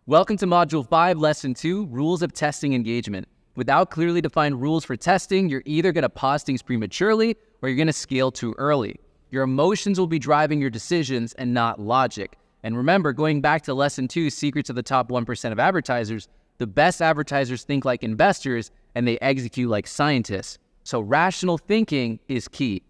Welcome to Module 5, Lesson 2, Rules of Testing Engagement. Without clearly defined rules for testing, you're either going to pause things prematurely or you're going to scale too early. Your emotions will be driving your decisions and not logic. And remember, going back to Lesson 2, Secrets of the Top 1% of Advertisers, the best advertisers think like investors and they execute like scientists. So rational thinking is key.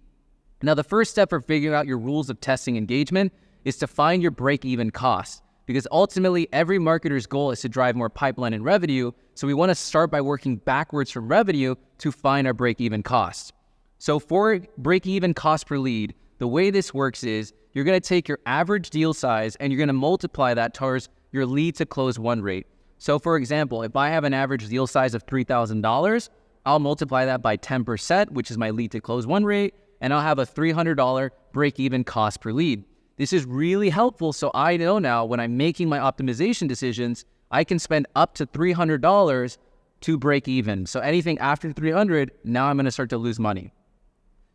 Now, the first step for figuring out your rules of testing engagement is to find your break-even cost. Because ultimately, every marketer's goal is to drive more pipeline and revenue, so we want to start by working backwards from revenue to find our break-even cost. So for break-even cost per lead, the way this works is you're going to take your average deal size and you're going to multiply that towards your lead to close won rate. So for example, if I have an average deal size of $3,000, I'll multiply that by 10%, which is my lead to close won rate, and I'll have a $300 break-even cost per lead. This is really helpful, so I know now when I'm making my optimization decisions, I can spend up to $300 to break even. So anything after $300, now I'm going to start to lose money.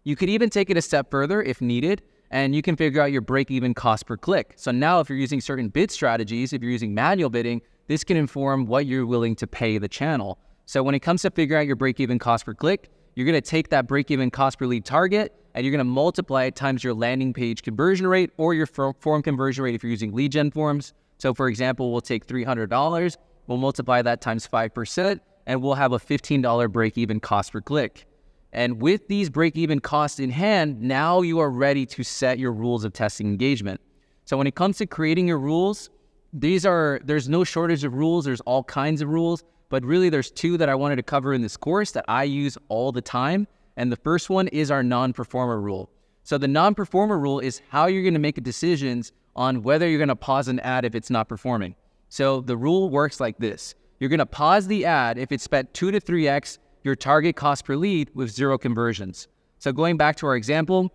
You could even take it a step further if needed, and you can figure out your break-even cost per click. So now if you're using certain bid strategies, if you're using manual bidding, this can inform what you're willing to pay the channel. So when it comes to figuring out your break-even cost per click, you're going to take that break-even cost per lead target and you're going to multiply it times your landing page conversion rate or your form conversion rate if you're using lead gen forms. So for example, we'll take $300, we'll multiply that times 5%, and we'll have a $15 break-even cost per click. And with these break-even costs in hand, now you are ready to set your rules of testing engagement. So when it comes to creating your rules, there's no shortage of rules, there's all kinds of rules, but really there's two that I wanted to cover in this course that I use all the time. And the first one is our non-performer rule. So the non-performer rule is how you're going to make decisions on whether you're going to pause an ad if it's not performing. So the rule works like this. You're going to pause the ad if it's spent 2 to 3x your target cost per lead with 0 conversions. So going back to our example,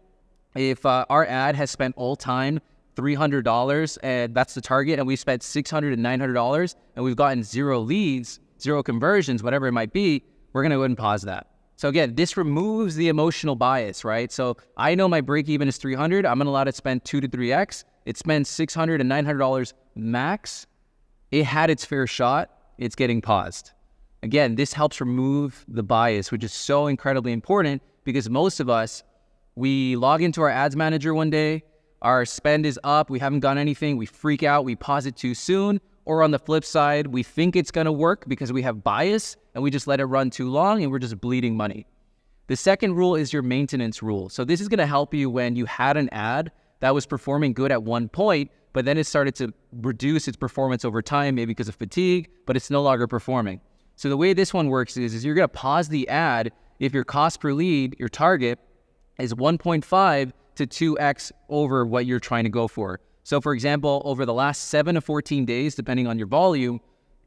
if our ad has spent all time $300 and that's the target, and we spent $600 and $900 and we've gotten 0 leads, 0 conversions, whatever it might be, we're going to go ahead and pause that. So again, this removes the emotional bias, right? So I know my break even is $300. I'm going to allow it to spend 2 to 3x. It spends $600 and $900 max. It had its fair shot. It's getting paused. Again, this helps remove the bias, which is so incredibly important because most of us, we log into our ads manager one day, our spend is up, we haven't done anything, we freak out, we pause it too soon. Or on the flip side, we think it's going to work because we have bias and we just let it run too long and we're just bleeding money. The second rule is your maintenance rule. So this is going to help you when you had an ad that was performing good at one point, but then it started to reduce its performance over time, maybe because of fatigue, but it's no longer performing. So the way this one works is you're going to pause the ad if your cost per lead, your target, is 1.5 to 2x over what you're trying to go for. So for example, over the last 7 to 14 days, depending on your volume,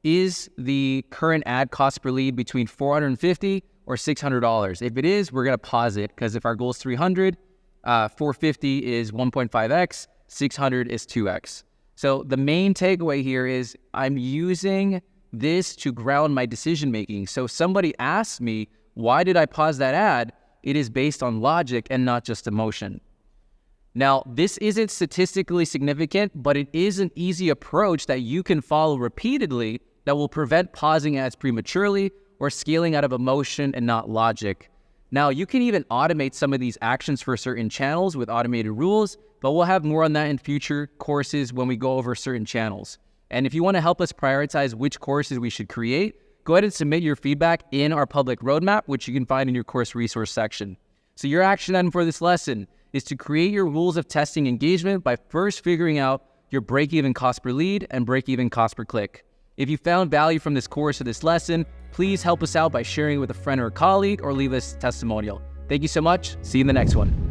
is the current ad cost per lead between $450 or $600? If it is, we're going to pause it because if our goal is 300, 450 is 1.5x, 600 is 2x. So the main takeaway here is I'm using this to ground my decision making. So if somebody asks me, why did I pause that ad? It is based on logic and not just emotion. Now, this isn't statistically significant, but it is an easy approach that you can follow repeatedly that will prevent pausing ads prematurely or scaling out of emotion and not logic. Now, you can even automate some of these actions for certain channels with automated rules, but we'll have more on that in future courses when we go over certain channels. And if you want to help us prioritize which courses we should create, go ahead and submit your feedback in our public roadmap, which you can find in your course resource section. So your action item for this lesson is to create your rules of testing engagement by first figuring out your break-even cost per lead and break-even cost per click. If you found value from this course or this lesson, please help us out by sharing it with a friend or a colleague or leave us a testimonial. Thank you so much. See you in the next one.